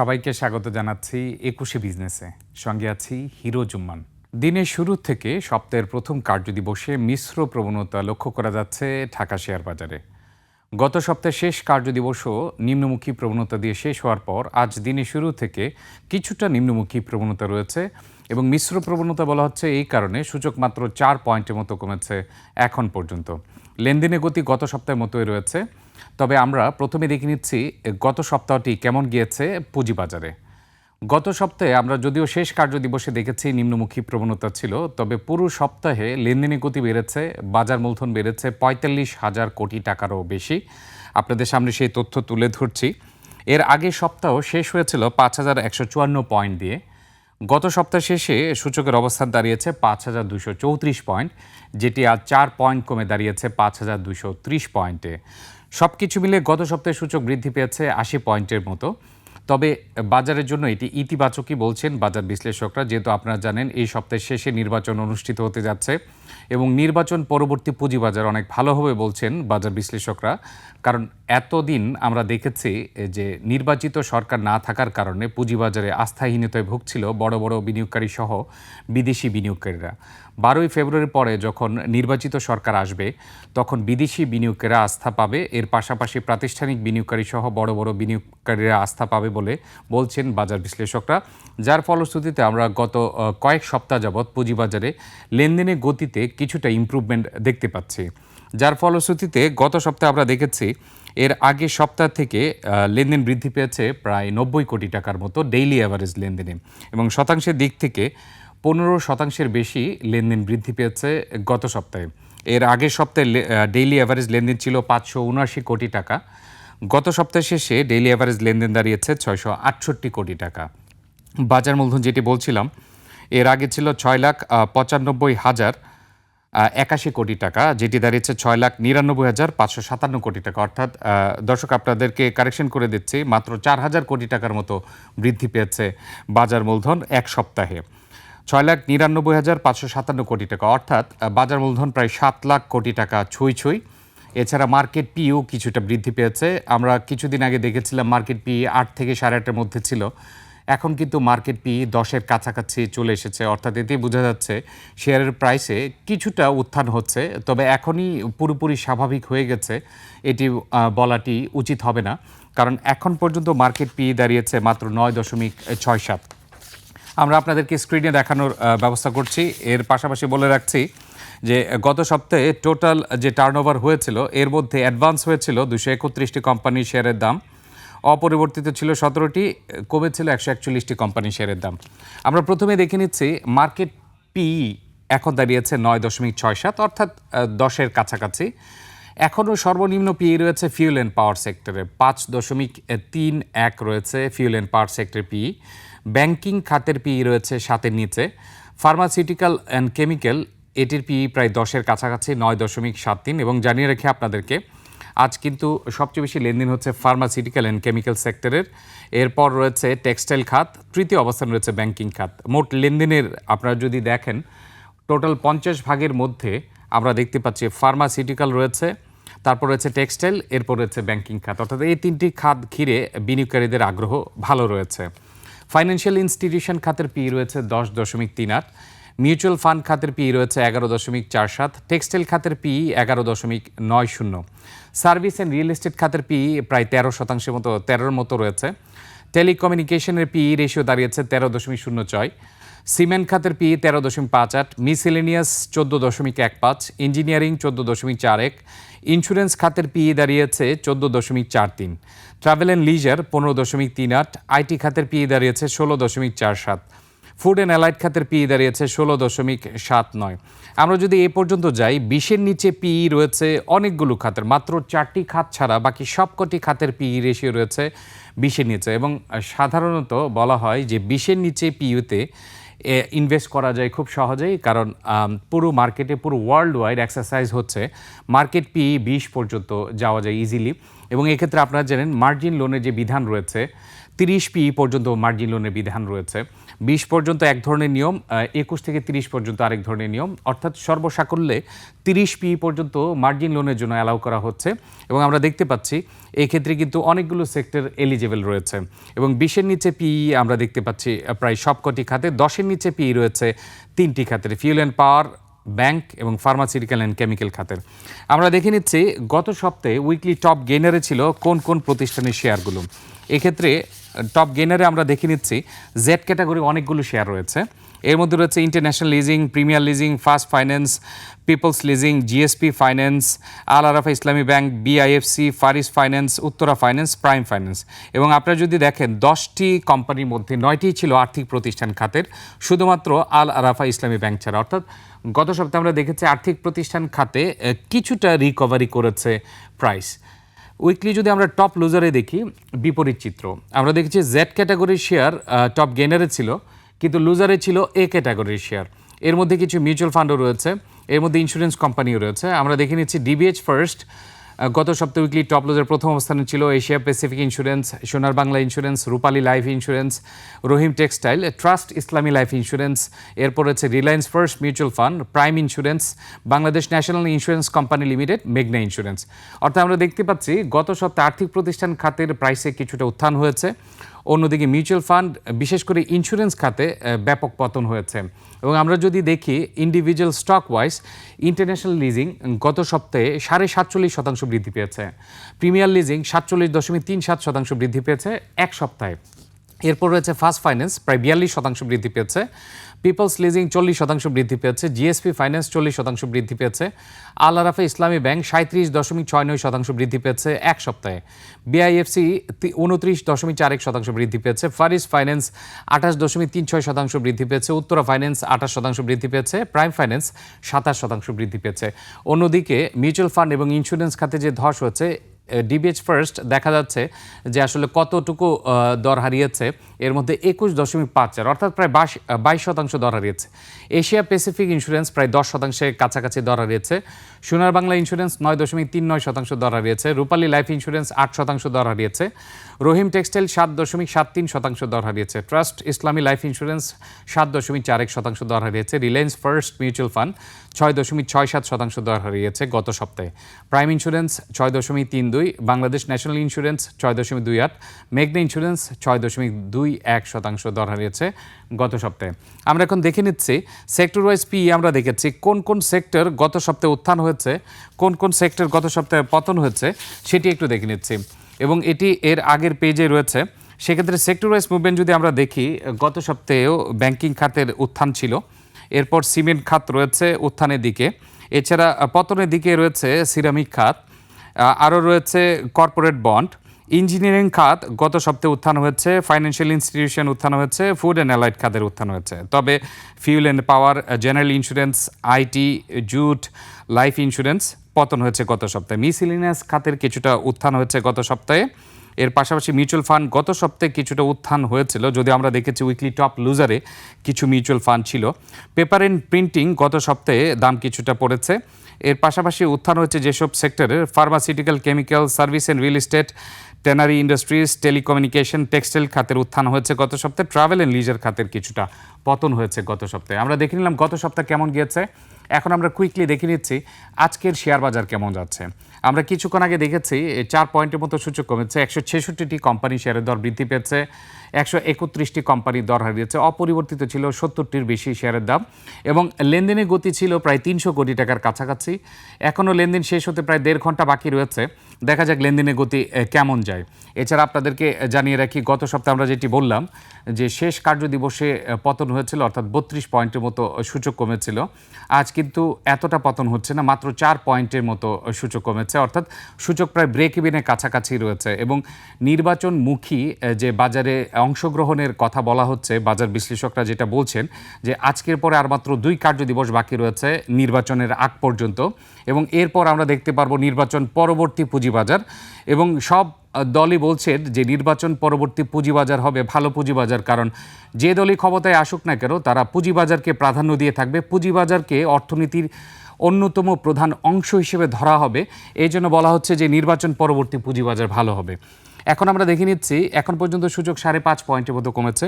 সবাইকে স্বাগত জানাচ্ছি ২১শে বিজনেসে। সঙ্গে আছি হিরো জুম্মান। দিনের শুরু থেকে সপ্তাহের প্রথম কার্যদিবসে মিশ্র প্রবণতা লক্ষ্য করা যাচ্ছে ঢাকা শেয়ার বাজারে। গত সপ্তাহের শেষ কার্যদিবসও নিম্নমুখী প্রবণতা দিয়ে শেষ হওয়ার পর আজ দিনের শুরু থেকে কিছুটা নিম্নমুখী প্রবণতা রয়েছে এবং মিশ্র প্রবণতা বলা হচ্ছে এই কারণে সূচক মাত্র ৪ পয়েন্টের মতো কমেছে এখন পর্যন্ত। লেনদেনের গতি গত সপ্তাহের মতোই রয়েছে। তবে আমরা প্রথমে দেখে নিচ্ছি গত সপ্তাহটি কেমন গিয়েছে পুঁজিবাজারে। গত সপ্তাহে আমরা যদিও শেষ কার্যদিবসে দেখেছি নিম্নমুখী প্রবণতা ছিল, তবে পুরো সপ্তাহে লেনদেনের গতি বেড়েছে, বাজার মূলধন বেড়েছে ৪৫,০০০ কোটি টাকারও বেশি। আপনাদের সামনে সেই তথ্য তুলে ধরছি। এর আগের সপ্তাহ শেষ হয়েছিল ৫,১৫৪ পয়েন্ট দিয়ে। গত সপ্তাহ শেষে সূচকের অবস্থান দাঁড়িয়েছে ৫,২৩৪ পয়েন্ট, যেটি আজ ৪ পয়েন্ট কমে দাঁড়িয়েছে ৫,২৩০ পয়েন্টে। সব কিছু মিলে গত সপ্তাহে সূচক বৃদ্ধি পেয়েছে ৮০ পয়েন্টের মতো। তবে বাজারের জন্য এটি ইতিবাচকই বলছেন বাজার বিশ্লেষকরা, যেহেতু আপনারা জানেন এই সপ্তাহের শেষে নির্বাচন অনুষ্ঠিত হতে যাচ্ছে এবং নির্বাচন পরবর্তী পুঁজিবাজার অনেক ভালো হবে বলছেন বাজার বিশ্লেষকরা। কারণ এতদিন আমরা দেখেছি যে নির্বাচিত সরকার না থাকার কারণে পুঁজিবাজারে আস্থাহীনতায় ভুগছিল বড় বড় বিনিয়োগকারী সহ বিদেশি বিনিয়োগকারীরা। ১২ই ফেব্রুয়ারির পরে যখন নির্বাচিত সরকার আসবে তখন বিদেশি বিনিয়োগকারীরা আস্থা পাবে, এর পাশাপাশি প্রাতিষ্ঠানিক বিনিয়োগকারী সহ বড় বড় বিনিয়োগকারীরা আস্থা পাবে বলে বলছেন বাজার বিশ্লেষকরা। যার ফলশ্রুতিতে আমরা গত কয়েক সপ্তাহ যাবৎ পুঁজিবাজারে লেনদেনের গতিতে কিছুটা ইমপ্রুভমেন্ট দেখতে পাচ্ছি। যার ফলশ্রুতিতে গত সপ্তাহে আমরা দেখেছি এর আগের সপ্তাহ থেকে লেনদেন বৃদ্ধি পেয়েছে প্রায় ৯০ কোটি টাকার মতো ডেইলি অ্যাভারেজ লেনদেনে, এবং শতাংশের দিক থেকে ১৫% বেশি লেনদেন বৃদ্ধি পেয়েছে গত সপ্তাহে। এর আগের সপ্তাহে ডেইলি অ্যাভারেজ লেনদেন ছিল ৫৭৯ কোটি টাকা। গত সপ্তাহ শেষে ডেইলি অ্যাভারেজ লেনদেন দাঁড়িয়েছে ৬৬৮ কোটি টাকা। বাজার মূলধন যেটি বলছিলাম এর আগে ছিল ৬,৯৫,০৮১ কোটি টাকা, যেটি দাঁড়িয়েছে ৬,৯৯,৫৫৭ কোটি টাকা। অর্থাৎ দর্শক আপনাদেরকে কারেকশন করে দিচ্ছি, মাত্র ৪,০০০ কোটি টাকার মতো বৃদ্ধি পেয়েছে বাজার মূলধন এক সপ্তাহে। ৬,৯৯,৫৫৭ কোটি টাকা, অর্থাৎ বাজার মূলধন প্রায় ৭ লাখ কোটি টাকা ছুঁই ছুঁই। এছাড়া মার্কেট পিও কিছুটা বৃদ্ধি পেয়েছে। আমরা কিছুদিন আগে দেখেছিলাম মার্কেট পি ৮ থেকে ৮.৫-এর মধ্যে ছিল, এখন কিন্তু মার্কেট পি ১০-এর কাছাকাছি চলে এসেছে। অর্থাৎ এতেই বোঝা যাচ্ছে শেয়ারের প্রাইসে কিছুটা উত্থান হচ্ছে, তবে এখনই পুরোপুরি স্বাভাবিক হয়ে গেছে এটি বলাটি উচিত হবে না, কারণ এখন পর্যন্ত মার্কেট পি দাঁড়িয়েছে মাত্র ৯.৬৭। আমরা আপনাদেরকে স্ক্রিনে দেখানোর ব্যবস্থা করছি। এর পাশাপাশি বলে রাখছি যে গত সপ্তাহে টোটাল যে টার্নওভার হয়েছিল এর মধ্যে অ্যাডভান্স হয়েছিল ২৩১টি কোম্পানির শেয়ারের দাম, অপরিবর্তিত ছিল ১৭টি, কমেছিল ১৪১টি কোম্পানির শেয়ারের দাম। আমরা প্রথমে দেখে নিচ্ছি মার্কেট পি এখন দাঁড়িয়েছে ৯.৬৭, অর্থাৎ ১০-এর কাছাকাছি। এখনও সর্বনিম্ন পি রয়েছে ফিউল অ্যান্ড পাওয়ার সেক্টরে, ৫.৩১ রয়েছে fuel and power sector P. Banking খাতের পি রয়েছে ৭-এর নিচে। ফার্মাসিউটিক্যাল অ্যান্ড কেমিক্যাল এটির পি প্রায় ১০-এর কাছাকাছি ৯.৭৩। এবং জানিয়ে রেখে আপনাদেরকে আজ কিন্তু সবচেয়ে বেশি লেনদেন হচ্ছে ফার্মাসিউটিক্যাল অ্যান্ড কেমিক্যাল সেক্টরের, এরপর রয়েছে টেক্সটাইল খাত, তৃতীয় অবস্থান রয়েছে ব্যাংকিং খাত। মোট লেনদেনের আপনারা যদি দেখেন টোটাল ৫০ ভাগের মধ্যে আমরা দেখতে পাচ্ছি ফার্মাসিউটিক্যাল রয়েছে, তারপর রয়েছে টেক্সটাইল, এরপর রয়েছে ব্যাংকিং খাত। অর্থাৎ এই তিনটি খাত ঘিরে বিনিয়োগকারীদের আগ্রহ ভালো রয়েছে। ফাইন্যান্সিয়াল ইনস্টিটিউশন খাতের পি রয়েছে ১০.৩৮, মিউচুয়াল ফান্ড খাতের পি রয়েছে ১১.৪৭, টেক্সটাইল খাতের P ১১.৯০, service and real estate খাতের পি প্রায় ১৩% মতো ১৩-র মতো রয়েছে। টেলিকমিউনিকেশনের পি রেশিও দাঁড়িয়েছে ১৩.০৬, সিমেন্ট খাতের পি ১৩.৫৮, মিসেলেনিয়াস ১৪.১৫, ইঞ্জিনিয়ারিং ১৪.৪১, ইন্স্যুরেন্স খাতের পি দাঁড়িয়েছে ১৪.৪৩, ট্রাভেল অ্যান্ড লিজার ১৫.৩৮, আইটি খাতের পি দাঁড়িয়েছে ১৬.৪৭, ফুড অ্যান্ড অ্যালাইড খাতের পি দাঁড়িয়েছে ১৬.৭৯। আমরা যদি এ পর্যন্ত যাই ২০-এর নিচে পি রয়েছে অনেকগুলো খাতের, মাত্র ৪টি খাত ছাড়া বাকি সবকটি খাতের পি রেশিও রয়েছে ২০-এর নিচে। এবং সাধারণত বলা হয় যে ২০-এর নিচে পিইউতে ইনভেস্ট করা যায় খুব সহজেই, কারণ পুরো মার্কেটে পুরো ওয়ার্ল্ড ওয়াইড এক্সারসাইজ হচ্ছে মার্কেট পি ২০ পর্যন্ত যাওয়া যায় ইজিলি। এবং এক্ষেত্রে আপনারা জানেন মার্জিন লোনের যে বিধান রয়েছে ৩০ পি পর্যন্ত মার্জিন লোনের বিধান রয়েছে। 20 পর্যন্ত এক ধরনের নিয়ম, 21 থেকে 30 পর্যন্ত আরেক ধরনের নিয়ম, অর্থাৎ সর্বসাকল্যে 30 পি পর্যন্ত মার্জিন লোনের জন্য অ্যালাউ করা হচ্ছে। এবং আমরা দেখতে পাচ্ছি এই ক্ষেত্রে কিন্তু অনেকগুলো সেক্টর এলিজেবল রয়েছে এবং 20-এর নিচে পিই আমরা দেখতে পাচ্ছি প্রায় সবকটি খাতে, 10-এর নিচে পিই রয়েছে 3টি খাতের, ফিউল অ্যান্ড পাওয়ার, ব্যাংক এবং ফার্মাসিউটিক্যাল অ্যান্ড কেমিক্যাল খাতের। আমরা দেখে নিচ্ছি গত সপ্তাহে উইকলি টপ গেইনারে ছিল কোন কোন প্রতিষ্ঠানের শেয়ারগুলো। এক্ষেত্রে টপ গেইনারে আমরা দেখে নিচ্ছি জেড ক্যাটাগরি অনেকগুলো শেয়ার রয়েছে। এর মধ্যে রয়েছে international leasing, premier leasing, first finance, people's leasing, GSP finance, Al Arafah Islami bank, BIFC, ফারিস finance, Uttara finance, prime finance. এবং আপনারা যদি দেখেন 10টি কোম্পানির মধ্যে 9টিই ছিল আর্থিক প্রতিষ্ঠান খাতের, শুধুমাত্র আল আরাফা ইসলামী ব্যাংক ছাড়া। অর্থাৎ গত সপ্তাহে আমরা দেখেছি আর্থিক প্রতিষ্ঠান খাতে কিছুটা রিকভারি করেছে প্রাইস। উইকলি যদি আমরা টপ লুজারে দেখি বিপরীত চিত্র। আমরা দেখেছি জেড ক্যাটাগরির শেয়ার টপ গেইনারে ছিল, কিন্তু লুজারে ছিল এ ক্যাটাগরির শেয়ার। এর মধ্যে কিছু মিউচুয়াল ফান্ডও রয়েছে, এর মধ্যে ইন্স্যুরেন্স কোম্পানিও রয়েছে। আমরা দেখে নিচ্ছি ডিবিএইচ ফার্স্ট গত সপ্তাহে উইকলি টপ লুজার প্রথম অবস্থানে ছিল এশিয়া প্যাসিফিক ইন্স্যুরেন্স, সোনার বাংলা ইন্স্যুরেন্স, রূপালী লাইফ ইন্স্যুরেন্স, রহিম টেক্সটাইল, ট্রাস্ট ইসলামী লাইফ ইন্স্যুরেন্স, এরপর হচ্ছে Reliance first mutual fund, prime insurance, Bangladesh national insurance company limited, মেঘনা ইন্স্যুরেন্স। অর্থাৎ আমরা দেখতে পাচ্ছি গত সপ্তাহে আর্থিক প্রতিষ্ঠান খাতের প্রাইসে কিছুটা উত্থান হয়েছে, অন্যদিকে মিউচুয়াল ফান্ড বিশেষ করে ইন্স্যুরেন্স খাতে ব্যাপক পতন হয়েছে। এবং আমরা যদি দেখি individual stock wise, international leasing গত সপ্তাহে 47.5% বৃদ্ধি পেয়েছে, প্রিমিয়ার লিজিং 47.37% বৃদ্ধি পেয়েছে এক সপ্তাহে। এরপর রয়েছে ফার্স্ট ফাইন্যান্স প্রায় 42% বৃদ্ধি পেয়েছে, পিপলস লিজিং 40% বৃদ্ধি পেয়েছে, জিএসপি ফাইন্যান্স 40% বৃদ্ধি পেয়েছে, আল আরাফা ইসলামী ব্যাংক 37.69% বৃদ্ধি পেয়েছে এক সপ্তাহে, বিআইএফসি 29.41% বৃদ্ধি পেয়েছে, ফারিস ফাইন্যান্স 28.36% বৃদ্ধি পেয়েছে, উত্তরা ফাইন্যান্স 28% বৃদ্ধি পেয়েছে, প্রাইম ফাইন্যান্স 27% বৃদ্ধি পেয়েছে। অন্যদিকে মিউচুয়াল ফান্ড এবং ইন্স্যুরেন্স খাতে যে ধস হয়েছে, ডিবিএইচ ফার্স্ট দেখা যাচ্ছে যে আসলে কতটুকু দর হারিয়েছে, এর মধ্যে 21.54 অর্থাৎ প্রায় 22% দর হারিয়েছে। এশিয়া প্যাসিফিক ইন্স্যুরেন্স প্রায় 10%-এর কাছাকাছি দর হারিয়েছে, সোনার বাংলা ইন্স্যুরেন্স 9.39% দর হারিয়েছে, রূপালী লাইফ ইন্স্যুরেন্স 8% দর হারিয়েছে, রহিম টেক্সটাইল 7.73% দর হারিয়েছে, ট্রাস্ট ইসলামী লাইফ ইন্স্যুরেন্স 7.41% দর হারিয়েছে, রিলায়েন্স ফার্স্ট মিউচুয়াল ফান্ড 6.67% দর হারিয়েছে গত সপ্তাহে, prime insurance 6.32, Bangladesh national insurance 6.28, মেঘনা ইন্স্যুরেন্স 6.21% দর হারিয়েছে গত সপ্তাহে। আমরা এখন দেখে নিচ্ছি সেক্টর ওয়াইজ পি। আমরা দেখেছি কোন কোন সেক্টর গত সপ্তাহে উত্থান হয়েছে, কোন কোন সেক্টর গত সপ্তাহে পতন হয়েছে, সেটি একটু দেখে নিচ্ছি এবং এটি এর আগের পেজে রয়েছে। সেক্ষেত্রে সেক্টর ওয়াইজ মুভমেন্ট যদি আমরা দেখি, গত সপ্তাহেও ব্যাংকিং খাতের উত্থান ছিল, এরপর সিমেন্ট খাত রয়েছে উত্থানের দিকে, এছাড়া পতনের দিকে রয়েছে সিরামিক খাত, আরও রয়েছে কর্পোরেট বন্ড, ইঞ্জিনিয়ারিং খাত গত সপ্তাহে উত্থান হয়েছে, ফাইন্যান্সিয়াল ইনস্টিটিউশন উত্থান হয়েছে, ফুড অ্যান্ড অ্যালাইড খাতের উত্থান হয়েছে। তবে fuel and power, general insurance, IT, jute, life insurance পতন হয়েছে গত সপ্তাহে। মিসেলিনিয়াস খাতের কিছুটা উত্থান হয়েছে গত সপ্তাহে। এর পাশাপাশি মিউচুয়াল ফান্ড গত সপ্তাহে কিছুটা উত্থান হয়েছিল, যদি আমরা দেখেছি উইকলি টপ লুজারে কিছু মিউচুয়াল ফান্ড ছিল। পেপার অ্যান্ড প্রিন্টিং গত সপ্তাহে দাম কিছুটা পড়েছে। এর পাশাপাশি উত্থান হয়েছে যেসব সেক্টরের, pharmaceutical, chemical, service and real estate, tannery industries, telecommunication, textile খাতের উত্থান হয়েছে গত সপ্তাহে। ট্রাভেল অ্যান্ড লিজার খাতের কিছুটা পতন হয়েছে গত সপ্তাহে। আমরা দেখে নিলাম গত সপ্তাহ কেমন গিয়েছে। এখন আমরা কুইকলি দেখে নিচ্ছি আজকের শেয়ার বাজার কেমন যাচ্ছে। আমরা কিছুক্ষণ আগে দেখেছি 4 পয়েন্টের মতো সূচক কমেছে, 166টি কোম্পানি শেয়ারের দর বৃদ্ধি পেয়েছে, 131টি কোম্পানির দর হারিয়েছে, অপরিবর্তিত ছিল 70টির বেশি শেয়ারের দাম এবং লেনদেনের গতি ছিল প্রায় 300 কোটি টাকার কাছাকাছি। এখনও লেনদেন শেষ হতে প্রায় 1.5 ঘন্টা বাকি রয়েছে, দেখা যাক লেনদেনের গতি কেমন যায়। এছাড়া আপনাদেরকে জানিয়ে রাখি, গত সপ্তাহে আমরা যেটি বললাম যে শেষ কার্য দিবসে পতন হয়েছিল, অর্থাৎ 32 পয়েন্টের মতো সূচক কমেছিল। আজ কিন্তু এতটা পতন হচ্ছে না, মাত্র 4 পয়েন্টের মতো সূচক কমেছে, অর্থাৎ সূচক প্রায় ব্রেক ইভেনের কাছাকাছি রয়েছে। এবং নির্বাচনমুখী যে বাজারে অংশগ্রহণের কথা বলা হচ্ছে, বাজার বিশ্লেষকরা যেটা বলছেন যে আজকের পরে আর মাত্র 2 কার্য দিবস বাকি রয়েছে নির্বাচনের আগ পর্যন্ত, এবং এরপর আমরা দেখতে পারবো নির্বাচন পরবর্তী পুঁজিবাজার। এবং সব দলই বলছেন যে নির্বাচন পরবর্তী পুঁজিবাজার হবে ভালো পুঁজিবাজার, কারণ যে দলই ক্ষমতায় আসুক না কেন তারা পুঁজিবাজারকে প্রাধান্য দিয়ে থাকবে, পুঁজিবাজারকে অর্থনীতির অন্যতম প্রধান অংশ হিসেবে ধরা হবে। এই জন্য বলা হচ্ছে যে নির্বাচন পরবর্তী পুঁজিবাজার ভালো হবে। এখন আমরা দেখে নিচ্ছি এখন পর্যন্ত সূচক 5.5 পয়েন্টের মতো কমেছে,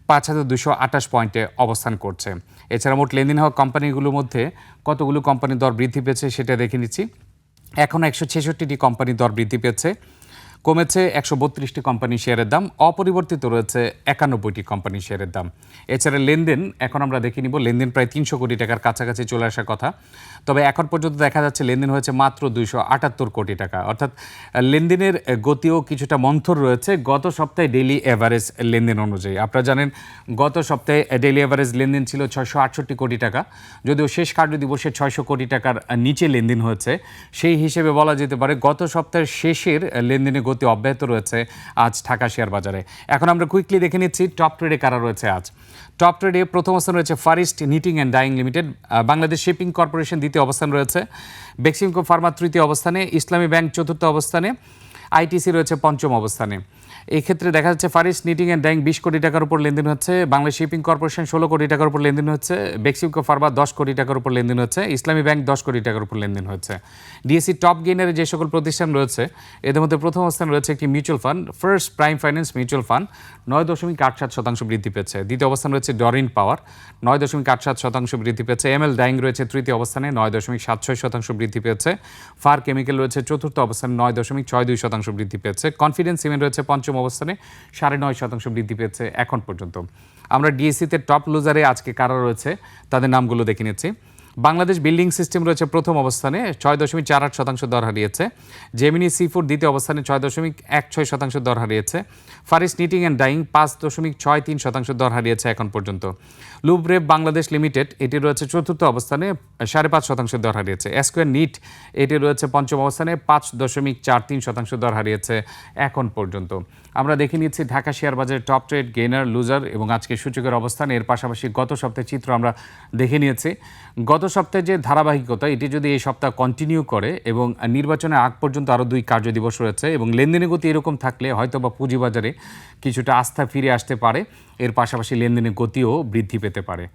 5,228 পয়েন্টে অবস্থান করছে। এছাড়া মোট লেনদেন হওয়া কোম্পানিগুলোর মধ্যে কতগুলো কোম্পানির দর বৃদ্ধি পেয়েছে সেটা দেখে নিচ্ছি। এখন 166টি কোম্পানির দর বৃদ্ধি পেয়েছে, কমেছে 132টি কোম্পানি শেয়ারের দাম, অপরিবর্তিত রয়েছে 91টি কোম্পানি শেয়ারের দাম। এছাড়া লেনদেন এখন আমরা দেখে নিব, লেনদেন প্রায় 300 কোটি টাকার কাছাকাছি চলে আসার কথা, তবে এখন পর্যন্ত দেখা যাচ্ছে লেনদেন হয়েছে মাত্র 278 কোটি টাকা, অর্থাৎ লেনদেনের গতিও কিছুটা মন্থর রয়েছে গত সপ্তাহে ডেইলি অ্যাভারেজ লেনদেন অনুযায়ী। আপনারা জানেন গত সপ্তাহে ডেইলি অ্যাভারেজ লেনদেন ছিল 668 কোটি টাকা, যদিও শেষ কার্য দিবসে 600 কোটি টাকার নিচে লেনদেন হয়েছে। সেই হিসেবে বলা যেতে পারে গত সপ্তাহের শেষের লেনদেনের গতি অব্যাহত রয়েছে আজ ঢাকা শেয়ার বাজারে। এখন আমরা কুইকলি দেখে নিচ্ছি টপ ট্রেডে কারা রয়েছে আজ। টপ ট্রেডে প্রথম অবস্থান রয়েছে Fareast knitting and dyeing limited, Bangladesh shipping corporation দ্বিতীয় অবস্থান রয়েছে, বেক্সিমকো ফার্মা তৃতীয় অবস্থানে, ইসলামী ব্যাংক চতুর্থ অবস্থানে, আইটিসি রয়েছে পঞ্চম অবস্থানে। এই ক্ষেত্রে দেখা যাচ্ছে ফারিস্ট নিটিং অ্যান্ড ডাইং 20 কোটি টাকার উপর লেনদেন হচ্ছে, বাংলাদেশ শিপিং কর্পোরেশন 16 কোটি টাকার উপর লেনদেন হচ্ছে, বেক্সিমকো ফার্মা 10 কোটি টাকার উপর লেনদেন হচ্ছে, ইসলামী ব্যাংক 10 কোটি টাকার উপর লেনদেন হচ্ছে। ডিএসসি টপ গেইনারে যে সকল প্রতিষ্ঠান রয়েছে এদের মধ্যে প্রথম অবস্থান রয়েছে একটি mutual fund, first prime finance mutual fund 9.87% বৃদ্ধি পেয়েছে। দ্বিতীয় অবস্থান রয়েছে ডরিন পাওয়ার 9.87% বৃদ্ধি পেয়েছে। এমএল ডাইং রয়েছে তৃতীয় অবস্থানে 9.76% বৃদ্ধি পেয়েছে। ফার কেমিক্যাল রয়েছে চতুর্থ অবস্থানে 9.62% বৃদ্ধি পেয়েছে। কনফিডেন্স সিমেন্ট রয়েছে পঞ্চম অবস্থানে 9.5% বৃদ্ধি পেয়েছে এখন পর্যন্ত। আমরা ডিএসসিতে টপ লুজারে আজকে কারা রয়েছে তাদের নামগুলো দেখে নিচ্ছি। বাংলাদেশ বিল্ডিং সিস্টেম রয়েছে প্রথম অবস্থানে 6.48% দর হারিয়েছে। জেমিনি সি ফুড দ্বিতীয় অবস্থানে 6.16% দর হারিয়েছে। ফারিস্ট নিটিং অ্যান্ড ডাইং 5.63% দর হারিয়েছে এখন পর্যন্ত। লুব্রেভ বাংলাদেশ লিমিটেড এটি রয়েছে চতুর্থ অবস্থানে 5.5% দর হারিয়েছে। স্কোয়ার নিট এটি রয়েছে পঞ্চম অবস্থানে 5.43% দর হারিয়েছে এখন পর্যন্ত। আমরা দেখে নিচ্ছি ঢাকা শেয়ার বাজারের টপ ট্রেড, গেইনার, লুজার এবং আজকে সূচকের অবস্থান। এর পাশাপাশি গত সপ্তাহের চিত্র আমরা দেখে নিয়েছি। গত সপ্তাহে যে ধারাবাহিকতা এটি যদি এই সপ্তাহ কন্টিনিউ করে এবং নির্বাচনের আগ পর্যন্ত আরও 2 কার্যদিবস রয়েছে এবং লেনদেনের গতি এরকম থাকলে হয়তো বা পুঁজিবাজারে কিছুটা আস্থা ফিরে আসতে পারে, এর পাশাপাশি লেনদেনের গতিও বৃদ্ধি পেতে পারে।